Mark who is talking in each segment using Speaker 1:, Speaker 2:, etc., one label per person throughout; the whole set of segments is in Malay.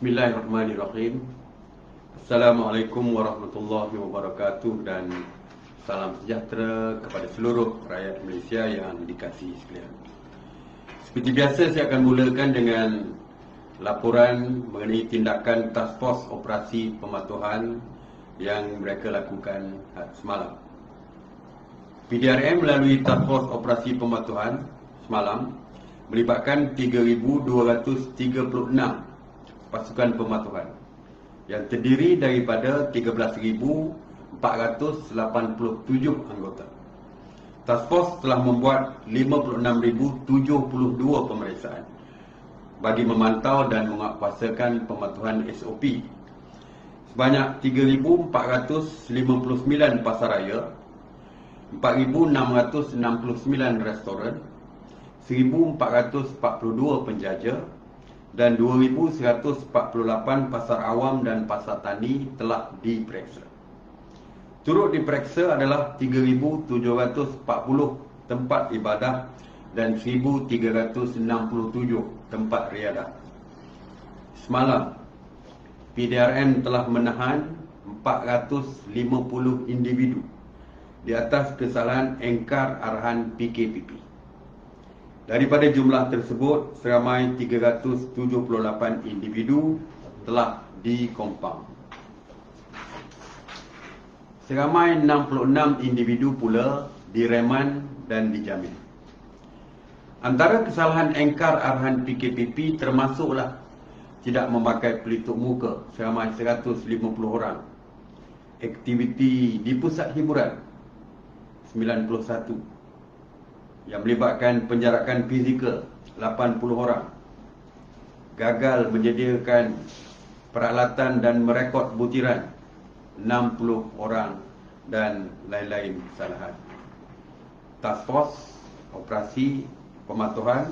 Speaker 1: Bismillahirrahmanirrahim. Assalamualaikum warahmatullahi wabarakatuh dan salam sejahtera kepada seluruh rakyat Malaysia yang dikasihi sekalian. Seperti biasa, saya akan mulakan dengan laporan mengenai tindakan Task Force Operasi Pematuhan yang mereka lakukan semalam. PDRM melalui Task Force Operasi Pematuhan semalam melibatkan 3,236 pasukan pematuhan yang terdiri daripada 13,487 anggota. Task Force telah membuat 56,072 pemeriksaan bagi memantau dan menguatkuasakan pematuhan SOP. Sebanyak 3,459 pasaraya, 4,669 restoran, 1,442 penjaja dan 2,148 pasar awam dan pasar tani telah diperiksa. Turut diperiksa adalah 3,740 tempat ibadah dan 1,367 tempat riadah. Semalam, PDRM telah menahan 450 individu di atas kesalahan engkar arahan PKPP. Daripada jumlah tersebut, seramai 378 individu telah dikompang. Seramai 66 individu pula direman dan dijamin. Antara kesalahan engkar arahan PKPP termasuklah tidak memakai pelitup muka seramai 150 orang. Aktiviti di pusat hiburan 91. Yang melibatkan penjarakan fizikal 80 orang. Gagal menyediakan peralatan dan merekod butiran 60 orang dan lain-lain kesalahan. Task Force Operasi Pematuhan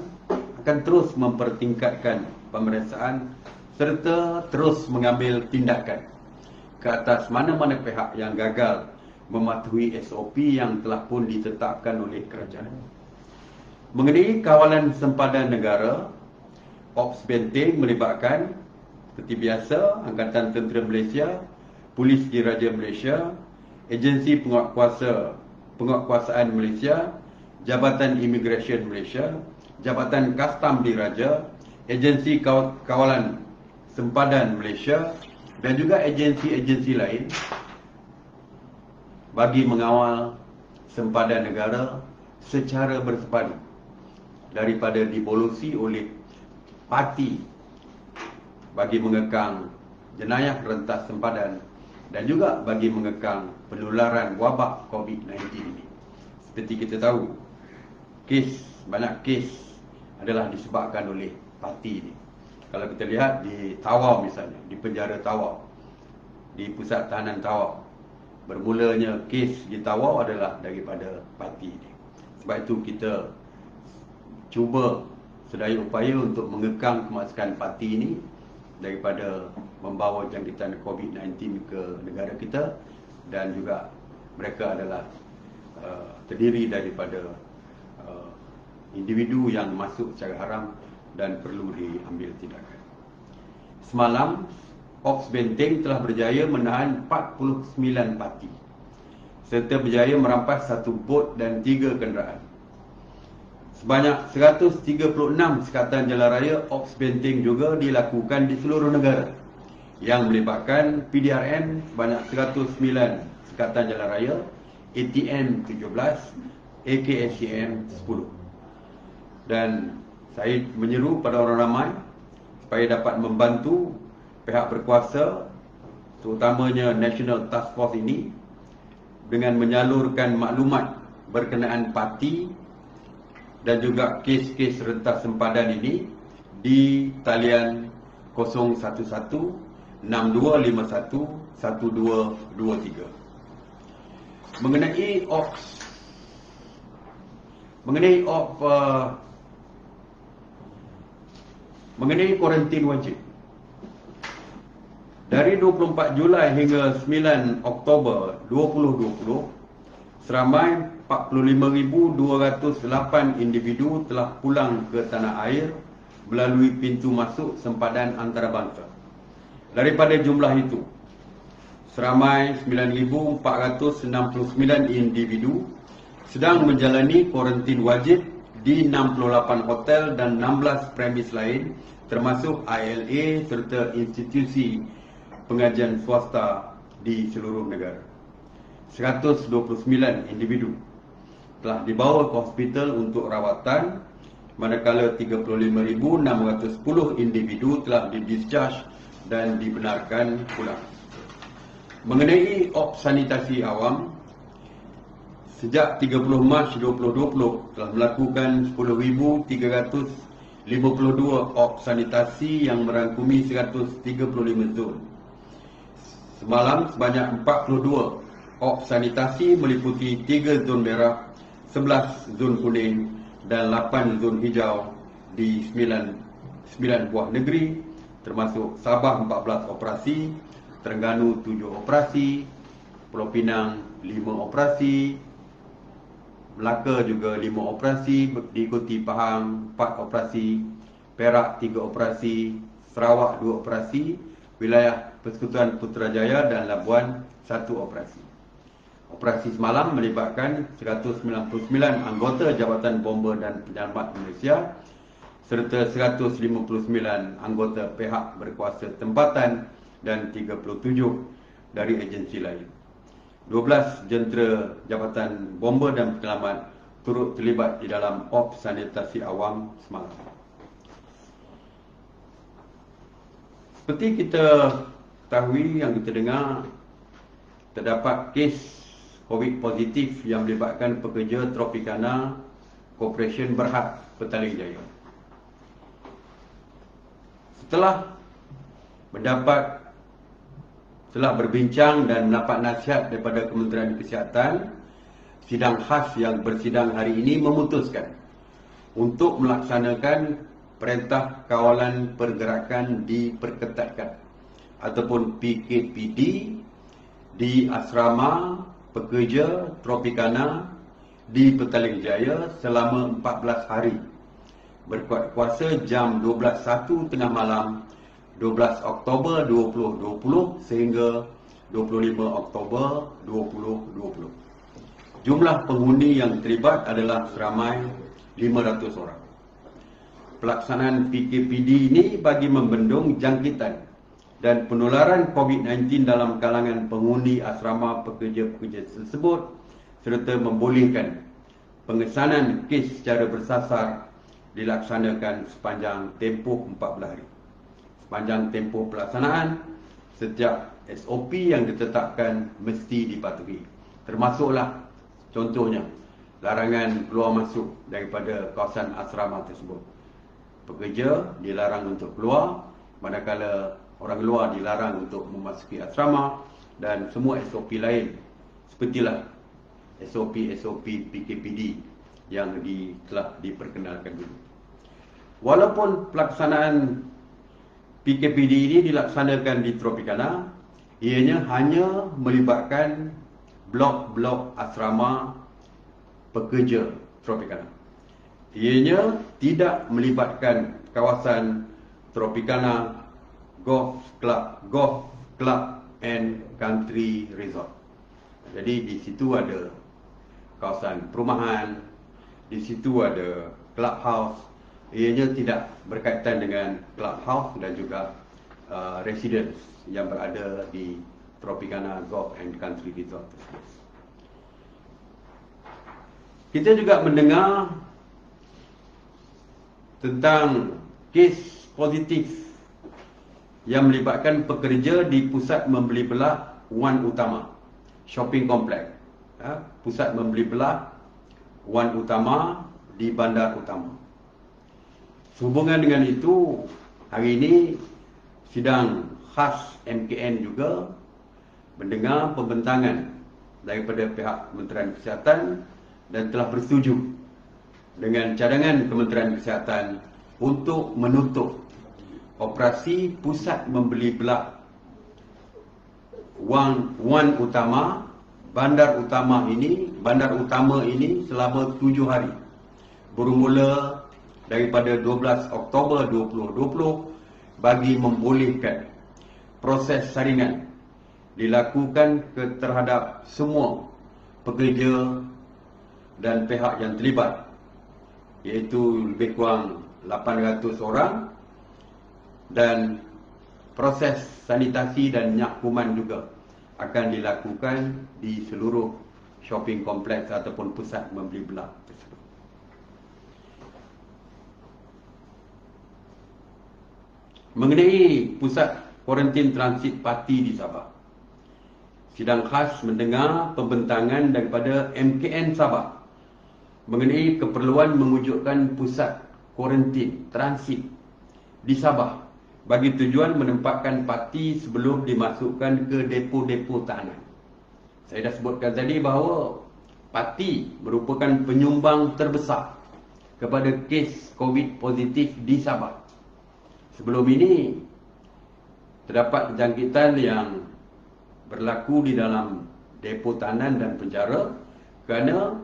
Speaker 1: akan terus mempertingkatkan pemeriksaan serta terus mengambil tindakan ke atas mana-mana pihak yang gagal mematuhi SOP yang telah pun ditetapkan oleh kerajaan. Mengenai kawalan sempadan negara, Ops Benteng melibatkan seperti biasa Angkatan Tentera Malaysia, Polis Diraja Malaysia, Agensi Penguatkuasaan Malaysia, Jabatan Imigresen Malaysia, Jabatan Kastam Diraja, Agensi Kawalan Sempadan Malaysia dan juga agensi-agensi lain bagi mengawal sempadan negara secara bersepadu daripada dipolusi oleh parti bagi mengekang jenayah rentas sempadan dan juga bagi mengekang penularan wabak COVID-19 ini. Seperti kita tahu, banyak kes adalah disebabkan oleh parti ini. Kalau kita lihat di Tawau misalnya, di penjara Tawau, di pusat tahanan Tawau, bermulanya kes di Tawau adalah daripada parti ini. Sebab itu kita cuba sedaya upaya untuk mengekang kemasukan parti ini daripada membawa jangkitan COVID-19 ke negara kita, dan juga mereka adalah terdiri daripada individu yang masuk secara haram dan perlu diambil tindakan. Semalam, Ops Benteng telah berjaya menahan 49 parti serta berjaya merampas 1 bot dan 3 kenderaan. Sebanyak 136 sekatan jalan raya Ops Benteng juga dilakukan di seluruh negara yang melibatkan PDRM sebanyak 109 sekatan jalan raya, ATM 17, AKSCM 10. Dan saya menyeru pada orang ramai supaya dapat membantu pihak berkuasa, terutamanya National Task Force ini, dengan menyalurkan maklumat berkenaan parti dan juga kes-kes rentas sempadan ini di talian 011 6251 1223. Mengenai kuarantin wajib, dari 24 Julai hingga 9 Oktober 2020, seramai 45,208 individu telah pulang ke tanah air melalui pintu masuk sempadan antarabangsa. Daripada jumlah itu, seramai 9,469 individu sedang menjalani kuarantin wajib di 68 hotel dan 16 premis lain, termasuk ILA serta institusi pengajian swasta di seluruh negara. 129 individu telah dibawa ke hospital untuk rawatan, manakala 35,610 individu telah didischarge dan dibenarkan pulang. Mengenai op sanitasi awam, sejak 30 Mac 2020 telah melakukan 10,352 op sanitasi yang merangkumi 135 zon. Semalam sebanyak 42 op sanitasi meliputi 3 zon merah, 11 zon kuning dan 8 zon hijau di 9 buah negeri, termasuk Sabah 14 operasi, Terengganu 7 operasi, Pulau Pinang 5 operasi, Melaka juga 5 operasi, diikuti Pahang 4 operasi, Perak 3 operasi, Sarawak 2 operasi, wilayah Persekutuan Putrajaya dan Labuan 1 operasi. Operasi semalam melibatkan 199 anggota Jabatan Bomba dan Penyelamat Malaysia serta 159 anggota pihak berkuasa tempatan dan 37 dari agensi lain. 12 jentera Jabatan Bomba dan Penyelamat turut terlibat di dalam op sanitasi awam semalam. Seperti kita ketahui, yang kita dengar, terdapat kes COVID positif yang melibatkan pekerja Tropicana Corporation Berhad, Petaling Jaya. Setelah berbincang dan mendapat nasihat daripada Kementerian Kesihatan, sidang khas yang bersidang hari ini memutuskan untuk melaksanakan Perintah Kawalan Pergerakan Diperketatkan ataupun PKPD di Asrama Pekerja Tropicana di Petaling Jaya selama 14 hari, berkuat kuasa jam 12.01 tengah malam 12 Oktober 2020 sehingga 25 Oktober 2020. Jumlah penghuni yang terlibat adalah seramai 500 orang. Pelaksanaan PKPD ini bagi membendung jangkitan dan penularan COVID-19 dalam kalangan penghuni asrama pekerja-pekerja tersebut serta membolehkan pengesanan kes secara bersasar dilaksanakan sepanjang tempoh 14 hari. Sepanjang tempoh pelaksanaan, setiap SOP yang ditetapkan mesti dipatuhi. Termasuklah contohnya larangan keluar masuk daripada kawasan asrama tersebut. Pekerja dilarang untuk keluar, manakala orang luar dilarang untuk memasuki asrama, dan semua SOP lain sepertilah SOP PKPD yang telah diperkenalkan dulu. Walaupun pelaksanaan PKPD ini dilaksanakan di Tropicana, ianya hanya melibatkan blok-blok asrama pekerja Tropicana. Ianya tidak melibatkan kawasan Tropicana Golf Club and Country Resort. Jadi di situ ada kawasan perumahan, di situ ada clubhouse. Ianya tidak berkaitan dengan clubhouse dan juga residence yang berada di Tropicana Golf and Country Resort. Kita juga mendengar tentang kes positif yang melibatkan pekerja di pusat membeli belah Wan Utama Shopping Complex, pusat membeli belah Wan Utama di Bandar Utama. Sehubungan dengan itu, hari ini sidang khas MKN juga mendengar pembentangan daripada pihak Kementerian Kesihatan dan telah bersetuju dengan cadangan Kementerian Kesihatan untuk menutup operasi pusat membeli belah Wan Utama, bandar utama ini selama 7 hari, bermula daripada 12 Oktober 2020 bagi membolehkan proses saringan dilakukan terhadap semua pekerja dan pihak yang terlibat, iaitu lebih kurang 800 orang, dan proses sanitasi dan minyak kuman juga akan dilakukan di seluruh shopping kompleks ataupun pusat membeli belah tersebut. Mengenai pusat kuarantin transit parti di Sabah, sidang khas mendengar pembentangan daripada MKN Sabah mengenai keperluan mewujudkan pusat kuarantin transit di Sabah bagi tujuan menempatkan parti sebelum dimasukkan ke depo-depo tahanan. Saya dah sebutkan tadi bahawa parti merupakan penyumbang terbesar kepada kes COVID positif di Sabah. Sebelum ini terdapat jangkitan yang berlaku di dalam depo tahanan dan penjara kerana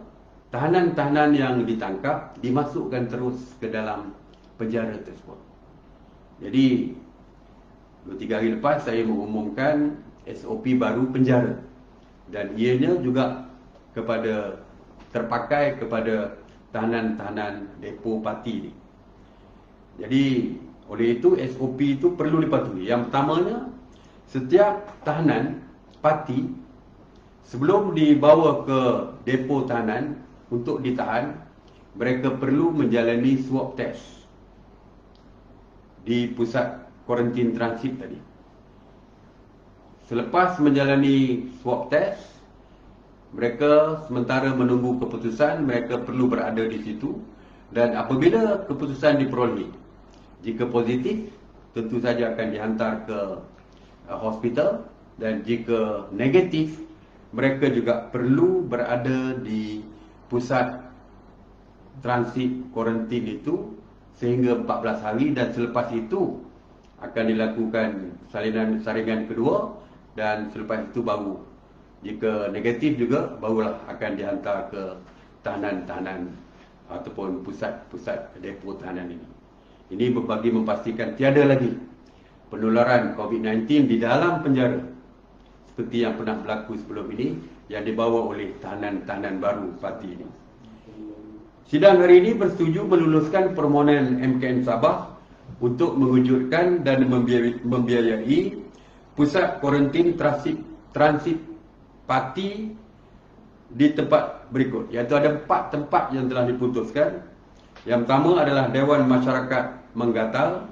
Speaker 1: tahanan-tahanan yang ditangkap dimasukkan terus ke dalam penjara tersebut. Jadi 2-3 hari lepas saya mengumumkan SOP baru penjara, dan ianya juga terpakai kepada tahanan-tahanan depo parti ini. Jadi oleh itu SOP itu perlu dipatuhi. Yang pertamanya, setiap tahanan parti sebelum dibawa ke depo tahanan untuk ditahan, mereka perlu menjalani swab test di pusat kuarantin transit tadi. Selepas menjalani swab test, mereka sementara menunggu keputusan, mereka perlu berada di situ, dan apabila keputusan diperolehi, jika positif, tentu saja akan dihantar ke hospital, dan jika negatif, mereka juga perlu berada di pusat transit kuarantin itu sehingga 14 hari, dan selepas itu akan dilakukan salinan saringan kedua, dan selepas itu baru, jika negatif juga, barulah akan dihantar ke tahanan-tahanan ataupun pusat-pusat depo tahanan ini. Ini bagi memastikan tiada lagi penularan COVID-19 di dalam penjara seperti yang pernah berlaku sebelum ini yang dibawa oleh tahanan-tahanan baru parti ini. Sidang hari ini bersetuju meluluskan permohonan MKN Sabah untuk mewujudkan dan membiayai pusat kuarantin transit parti di tempat berikut, iaitu ada 4 tempat yang telah diputuskan. Yang pertama adalah Dewan Masyarakat Menggatal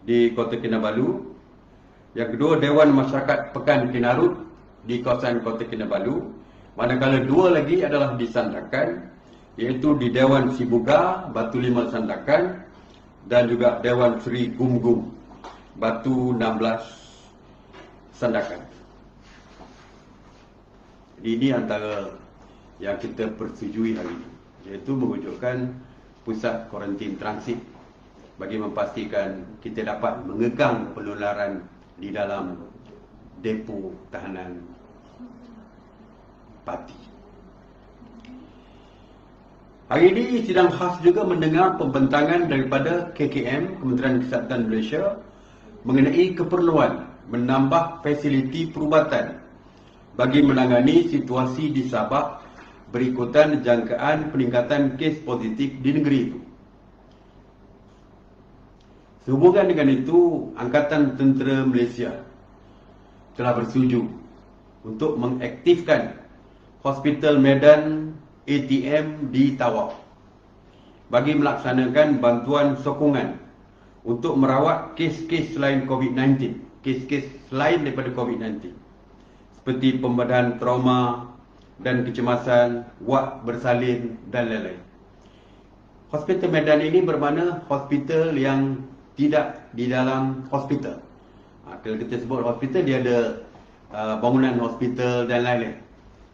Speaker 1: di Kota Kinabalu. Yang kedua, Dewan Masyarakat Pekan Kinarut di kawasan Kota Kinabalu. Manakala 2 lagi adalah di Sandakan, iaitu di Dewan Sibuga, Batu 5 Sandakan, dan juga Dewan Seri Gumgum, Batu 16 Sandakan. Jadi ini antara yang kita persetujui hari ini, iaitu mewujudkan pusat kuarantin transit bagi memastikan kita dapat mengekang penularan di dalam depo tahanan parti. Hari ini sidang khas juga mendengar pembentangan daripada KKM, Kementerian Kesihatan Malaysia, mengenai keperluan menambah fasiliti perubatan bagi menangani situasi di Sabah berikutan jangkaan peningkatan kes positif di negeri itu. Sehubungan dengan itu, Angkatan Tentera Malaysia telah bersetuju untuk mengaktifkan Hospital Medan ATM di Tawau bagi melaksanakan bantuan sokongan untuk merawat kes-kes selain COVID-19, kes-kes selain daripada COVID-19, seperti pembedahan trauma dan kecemasan, wad bersalin dan lain-lain. Hospital Medan ini bermakna hospital yang tidak di dalam hospital. Kalau kita sebut hospital, dia ada bangunan hospital dan lain-lain.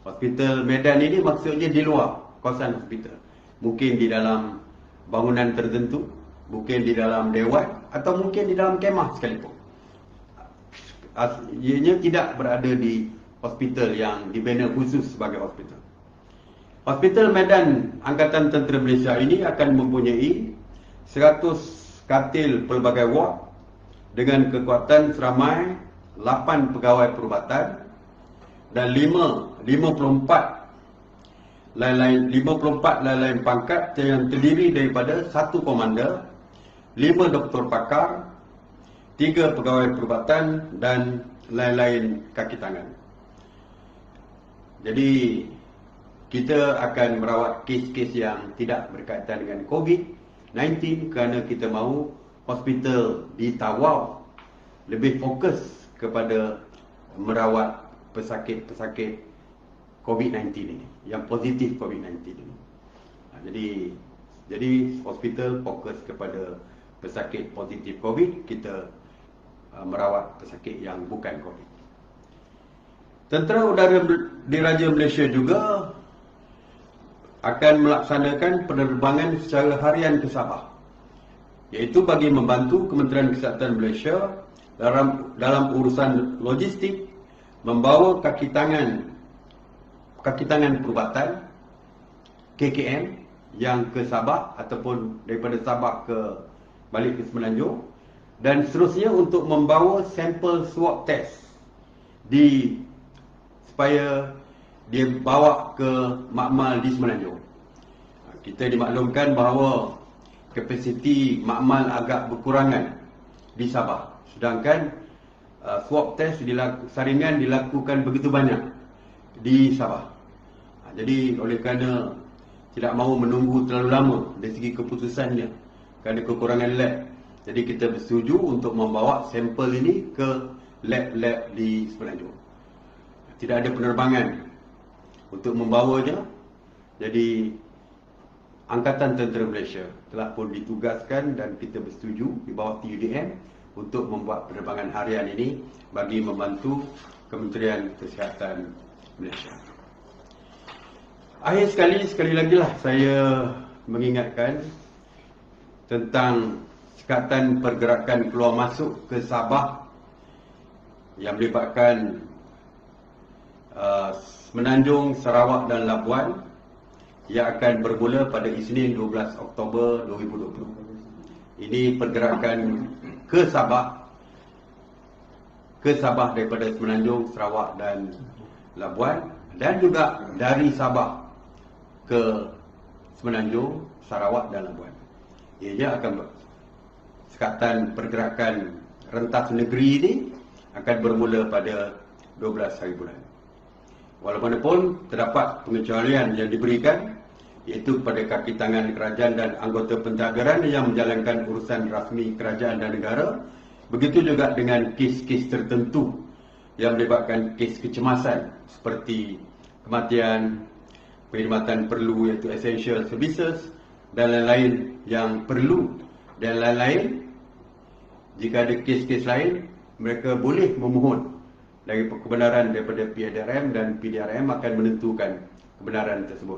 Speaker 1: Hospital Medan ini maksudnya di luar kawasan hospital. Mungkin di dalam bangunan tertentu, mungkin di dalam dewan, atau mungkin di dalam kemah sekalipun. Ianya tidak berada di hospital yang dibina khusus sebagai hospital. Hospital Medan Angkatan Tentera Malaysia ini akan mempunyai 100 katil pelbagai ward dengan kekuatan seramai 8 pegawai perubatan dan 54 lain-lain pangkat yang terdiri daripada 1 komander, 5 doktor pakar, 3 pegawai perubatan dan lain-lain kaki tangan. Jadi kita akan merawat kes-kes yang tidak berkaitan dengan COVID-19 kerana kita mahu hospital di Tawau lebih fokus kepada merawat pesakit-pesakit COVID-19 ini, yang positif COVID-19 ini. Jadi hospital fokus kepada pesakit positif COVID, kita merawat pesakit yang bukan COVID. Tentera Udara Diraja Malaysia juga akan melaksanakan penerbangan secara harian ke Sabah, iaitu bagi membantu Kementerian Kesihatan Malaysia dalam urusan logistik, membawa kaki tangan perubatan KKM yang ke Sabah ataupun daripada Sabah balik ke Semenanjung, dan seterusnya untuk membawa sampel swab test supaya dia bawa ke makmal di Semenanjung. Kita dimaklumkan bahawa kapasiti makmal agak berkurangan di Sabah, sedangkan swab test saringan dilakukan begitu banyak di Sabah. Jadi oleh kerana tidak mahu menunggu terlalu lama dari segi keputusannya kerana kekurangan lab, jadi kita bersetuju untuk membawa sampel ini ke lab-lab di Semenanjung. Tidak ada penerbangan untuk membawanya. Jadi Angkatan Tentera Malaysia telah pun ditugaskan dan kita bersetuju di bawah TUDM untuk membuat penerbangan harian ini bagi membantu Kementerian Kesihatan Malaysia. Akhir sekali lagi lah saya mengingatkan tentang sekatan pergerakan keluar masuk ke Sabah yang melibatkan Semenanjung, Sarawak dan Labuan, yang akan bermula pada Isnin 12 Oktober 2020. Ini pergerakan ke Sabah daripada Semenanjung, Sarawak dan Labuan, dan juga dari Sabah ke Semenanjung, Sarawak dan Labuan. Ia akan sekatan pergerakan rentas negeri ini akan bermula pada 12 hari bulan. Walaupun terdapat pengecualian yang diberikan, iaitu kepada kaki tangan kerajaan dan anggota pentadbiran yang menjalankan urusan rasmi kerajaan dan negara. Begitu juga dengan kes-kes tertentu yang melibatkan kes kecemasan seperti kematian, perkhidmatan perlu iaitu essential services dan lain-lain yang perlu, dan lain-lain. Jika ada kes-kes lain, mereka boleh memohon dari kebenaran daripada PDRM, dan PDRM akan menentukan kebenaran tersebut.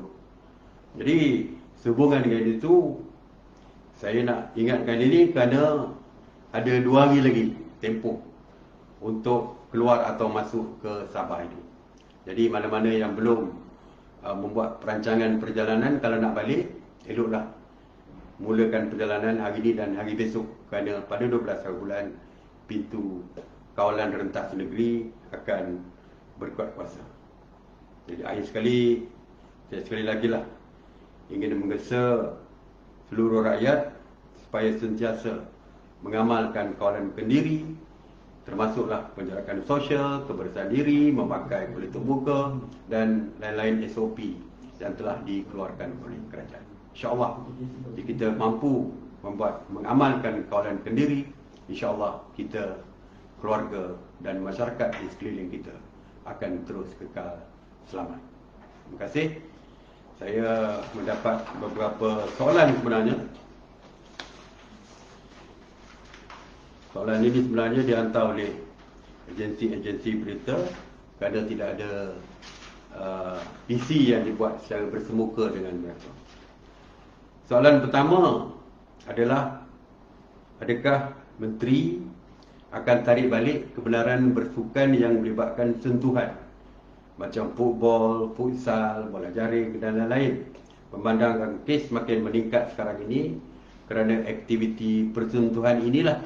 Speaker 1: Jadi sehubungan dengan itu, saya nak ingatkan ini kerana ada 2 hari lagi tempoh untuk keluar atau masuk ke Sabah itu. Jadi mana-mana yang belum membuat perancangan perjalanan, kalau nak balik, eloklah mulakan perjalanan hari ini dan hari besok, kerana pada 12 hari bulan pintu kawalan rentas negeri akan berkuat kuasa. Jadi akhir sekali, saya sekali lagi lah ingin menggesa seluruh rakyat supaya sentiasa mengamalkan kawalan kendiri, termasuklah penjarakan sosial, kebersihan diri, memakai pelitup muka dan lain-lain SOP yang telah dikeluarkan oleh kerajaan. InsyaAllah, jika kita mampu mengamalkan kawalan kendiri, insyaAllah kita, keluarga dan masyarakat di sekeliling kita akan terus kekal selamat. Terima kasih. Saya mendapat beberapa soalan sebenarnya. Soalan ini sebenarnya dihantar oleh agensi-agensi berita kerana tidak ada PC yang dibuat secara bersemuka dengan mereka. Soalan pertama adalah, adakah Menteri akan tarik balik kebenaran bersukan yang melibatkan sentuhan macam football, futsal, bola jaring dan lain-lain, memandangkan kes makin meningkat sekarang ini kerana aktiviti persentuhan inilah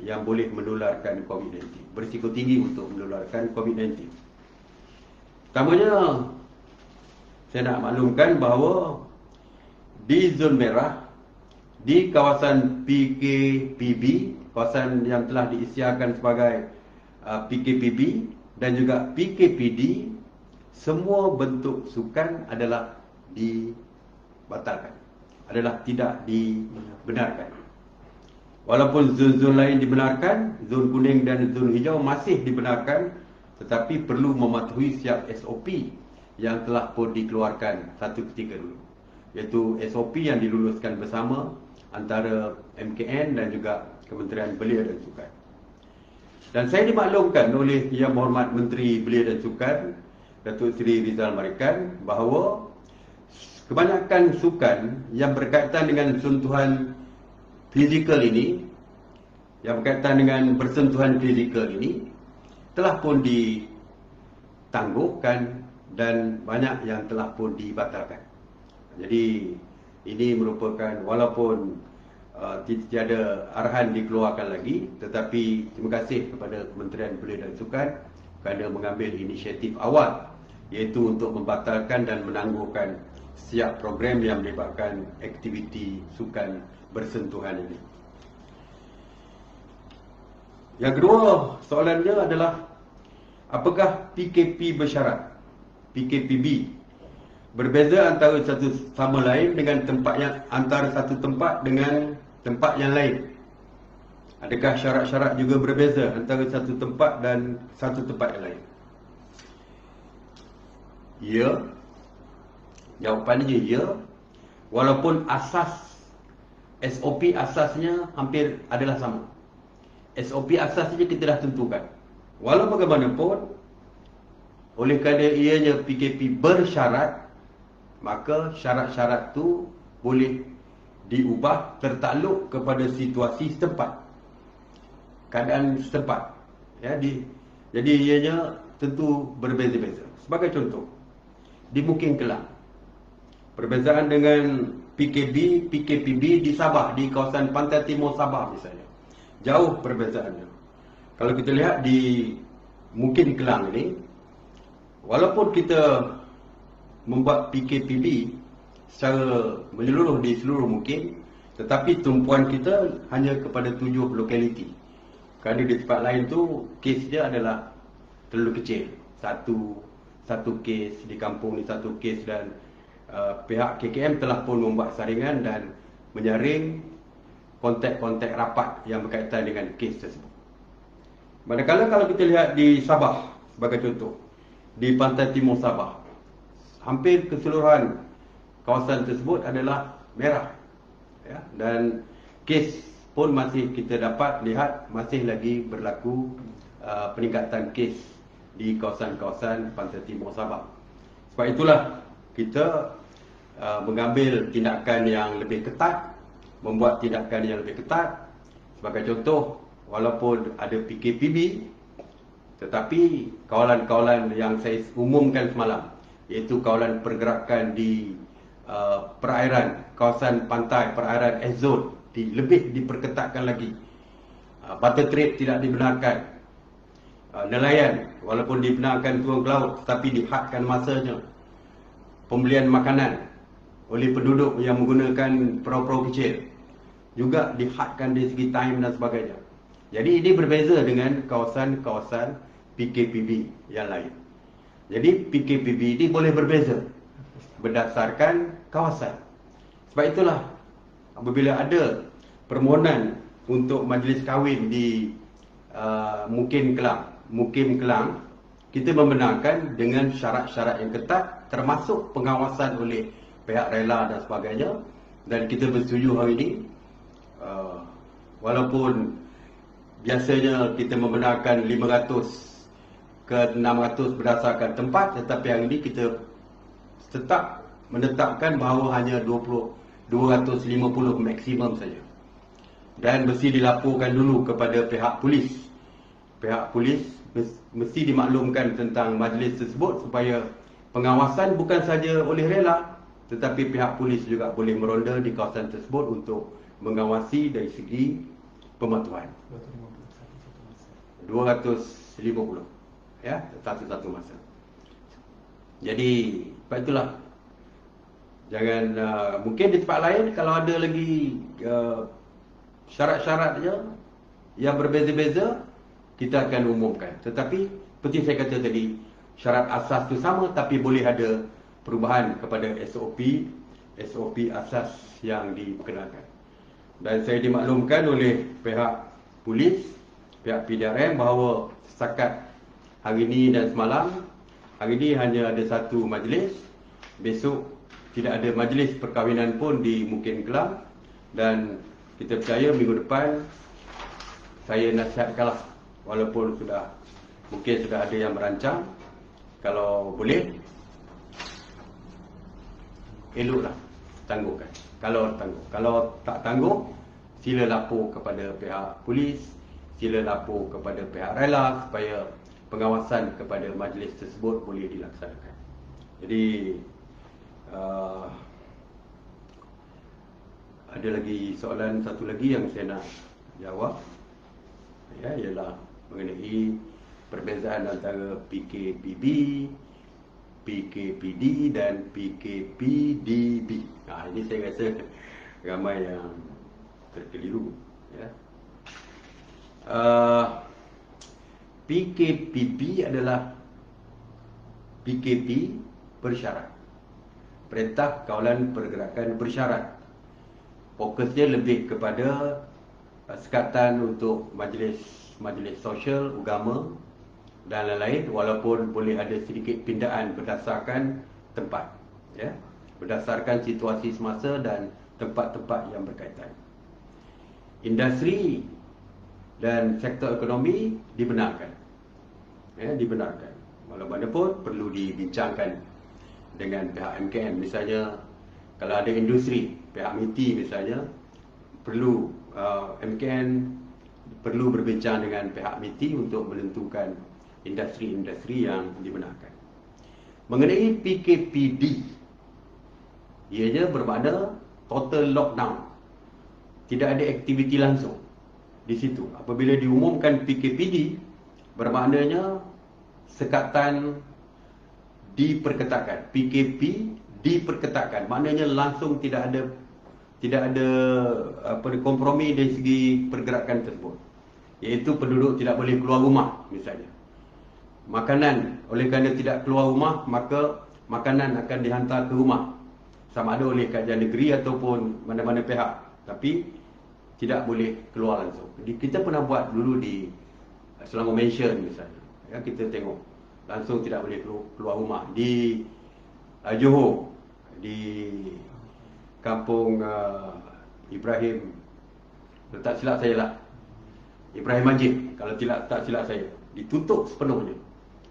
Speaker 1: yang boleh menularkan COVID-19, berisiko tinggi untuk menularkan COVID-19. Pertamanya, saya nak maklumkan bahawa di zon merah, di kawasan PKPB, kawasan yang telah diisytiharkan sebagai PKPB dan juga PKPD, semua bentuk sukan adalah dibatalkan, adalah tidak dibenarkan. Walaupun zon-zon lain dibenarkan, zon kuning dan zon hijau masih dibenarkan, tetapi perlu mematuhi siap SOP yang telah pun dikeluarkan satu ketika dulu, iaitu SOP yang diluluskan bersama antara MKN dan juga Kementerian Belia dan Sukan. Dan saya dimaklumkan oleh Yang Berhormat Menteri Belia dan Sukan, Datuk Seri Rizal Marikan, bahawa kebanyakan sukan yang berkaitan dengan sentuhan fizikal ini, yang berkaitan dengan bersentuhan fizikal ini, telah pun ditangguhkan dan banyak yang telah pun dibatalkan. Jadi ini merupakan, walaupun tiada arahan dikeluarkan lagi, tetapi terima kasih kepada Kementerian Belia dan Sukan kerana mengambil inisiatif awal, iaitu untuk membatalkan dan menangguhkan setiap program yang melibatkan aktiviti sukan bersentuhan ini. Yang kedua, soalannya adalah apakah PKP bersyarat, PKPB berbeza antara satu sama lain dengan tempat yang antara satu tempat dengan tempat yang lain? Adakah syarat-syarat juga berbeza antara satu tempat dan satu tempat yang lain? Ya. Jawapannya ya. Walaupun asas SOP asasnya hampir adalah sama. SOP asasnya kita dah tentukan. Walau bagaimanapun, oleh kerana ianya PKP bersyarat, maka syarat-syarat tu boleh diubah tertakluk kepada situasi setempat, keadaan setempat. Ya, jadi ianya tentu berbeza-beza. Sebagai contoh, di Mukim Kelang, perbezaan dengan PKPB di Sabah, di kawasan pantai timur Sabah misalnya, jauh perbezaannya. Kalau kita lihat di Mukim Kelang ini, walaupun kita membuat PKPB secara menyeluruh di seluruh Mukim, tetapi tumpuan kita hanya kepada 7 lokaliti. Kerana di tempat lain tu kes dia adalah terlalu kecil. Satu kes di kampung ni, satu kes, dan pihak KKM telah pun membuat saringan dan menyaring kontak-kontak rapat yang berkaitan dengan kes tersebut. Manakala kalau kita lihat di Sabah sebagai contoh, di pantai timur Sabah, hampir keseluruhan kawasan tersebut adalah merah, ya, dan kes pun masih kita dapat lihat masih lagi berlaku peningkatan kes di kawasan-kawasan pantai timur Sabah. Sebab itulah kita mengambil tindakan yang lebih ketat, membuat tindakan yang lebih ketat. Sebagai contoh, walaupun ada PKPB, tetapi kawalan-kawalan yang saya umumkan semalam, iaitu kawalan pergerakan di perairan, kawasan pantai, perairan S-Zone, lebih diperketatkan lagi. Barter trade tidak dibenarkan. Nelayan, walaupun dibenarkan turun ke laut, tetapi dihadkan masanya. Pembelian makanan oleh penduduk yang menggunakan perahu-perahu kecil juga dihadkan dari segi time dan sebagainya. Jadi ini berbeza dengan kawasan-kawasan PKPB yang lain. Jadi PKPB ini boleh berbeza berdasarkan kawasan. Sebab itulah apabila ada permohonan untuk majlis kahwin di Mukim Kelang, kita membenarkan dengan syarat-syarat yang ketat, termasuk pengawasan oleh pihak rela dan sebagainya. Dan kita bersetuju hari ini, walaupun biasanya kita membenarkan 500 ke 600 berdasarkan tempat, tetapi hari ini kita tetap menetapkan bahawa hanya 250 maksimum saja. Dan mesti dilaporkan dulu kepada pihak polis. Pihak polis mesti dimaklumkan tentang majlis tersebut supaya pengawasan bukan saja oleh rela, tetapi pihak polis juga boleh meronda di kawasan tersebut untuk mengawasi dari segi pematuhan. 250 ya, satu masa. Jadi sebab itulah, jangan mungkin di tempat lain kalau ada lagi syarat-syaratnya yang berbeza-beza, kita akan umumkan. Tetapi seperti saya kata tadi, syarat asas itu sama, tapi boleh ada perubahan kepada SOP asas yang diperkenalkan. Dan saya dimaklumkan oleh pihak polis, pihak PDRM bahawa setakat hari ini dan semalam, hari ini hanya ada satu majlis, besok tidak ada majlis perkahwinan pun di Mukim Kelang, dan kita percaya minggu depan saya nasihatkanlah, walaupun mungkin sudah ada yang merancang, kalau boleh eloklah tangguhkan. Kalau tak tangguh, sila lapor kepada pihak polis, sila lapor kepada pihak rela supaya pengawasan kepada majlis tersebut boleh dilaksanakan. Jadi ada lagi soalan satu lagi yang saya nak jawab, ya, ialah mengenai perbezaan antara PKPB, PKPD dan PKPDB. Ini saya rasa ramai yang terkeliru, ya. PKPB adalah PKP bersyarat, Perintah Kawalan Pergerakan Bersyarat. Fokusnya lebih kepada sekatan untuk majlis sosial, agama dan lain-lain, walaupun boleh ada sedikit pindaan berdasarkan tempat, ya, berdasarkan situasi semasa dan tempat-tempat yang berkaitan. Industri dan sektor ekonomi dibenarkan, ya, dibenarkan. Walaupun perlu dibincangkan dengan pihak MKN. Misalnya kalau ada industri, pihak MITI misalnya, perlu MKN perlu berbincang dengan pihak MITI untuk menentukan industri-industri yang dibenarkan. Mengenai PKPD, ianya bermakna total lockdown, tidak ada aktiviti langsung di situ. Apabila diumumkan PKPD, bermaknanya sekatan diperketatkan. PKP diperketatkan, maknanya langsung tidak ada kompromi dari segi pergerakan tersebut, iaitu penduduk tidak boleh keluar rumah misalnya. Makanan, oleh kerana tidak keluar rumah, maka makanan akan dihantar ke rumah, sama ada oleh kerajaan negeri ataupun mana-mana pihak, tapi tidak boleh keluar langsung. Jadi kita pernah buat dulu di Selangor Mansion misalnya, ya, kita tengok langsung tidak boleh keluar rumah. Di Johor, di kampung Ibrahim, tak silap saya lah, Ibrahim Majid, kalau tak silap saya, ditutup sepenuhnya.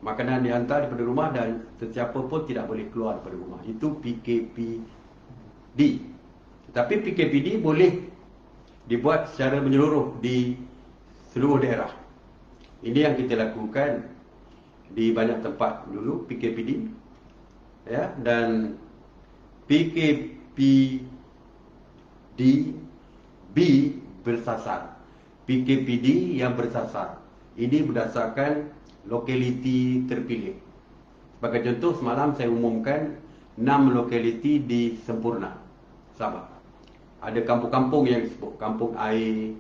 Speaker 1: Makanan dihantar daripada rumah dan sesiapa pun tidak boleh keluar daripada rumah. Itu PKPD. Tapi PKPD boleh dibuat secara menyeluruh di seluruh daerah. Ini yang kita lakukan di banyak tempat dulu, PKPD, ya. Dan PKPDB bersasar. PKPD yang bersasar ini berdasarkan lokaliti terpilih. Sebagai contoh, semalam saya umumkan 6 lokaliti di Sempurna, Sabah. Ada kampung-kampung yang disebut kampung air,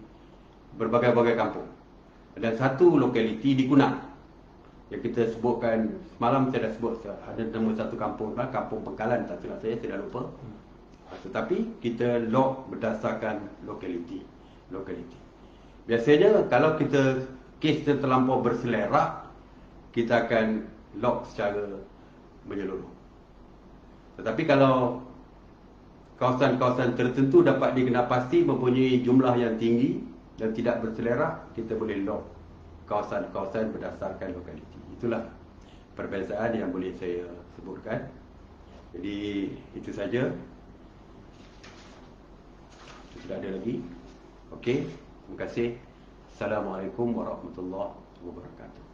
Speaker 1: berbagai-bagai kampung. Dan satu lokaliti di Kunang yang kita sebutkan semalam, saya dah sebut ada nama satu kampung, Kampung Pengkalan, tak silap saya dah lupa. Tetapi kita log berdasarkan lokaliti. Biasanya kalau kes terlampau berselerak, kita akan log secara menyeluruh. Tetapi kalau kawasan-kawasan tertentu dapat dikenal-pasti mempunyai jumlah yang tinggi dan tidak berselerak, kita boleh log kawasan-kawasan berdasarkan lokaliti. Itulah perbezaan yang boleh saya sebutkan. Jadi itu saja. Tidak ada lagi. Okey, terima kasih. Assalamualaikum warahmatullahi wabarakatuh.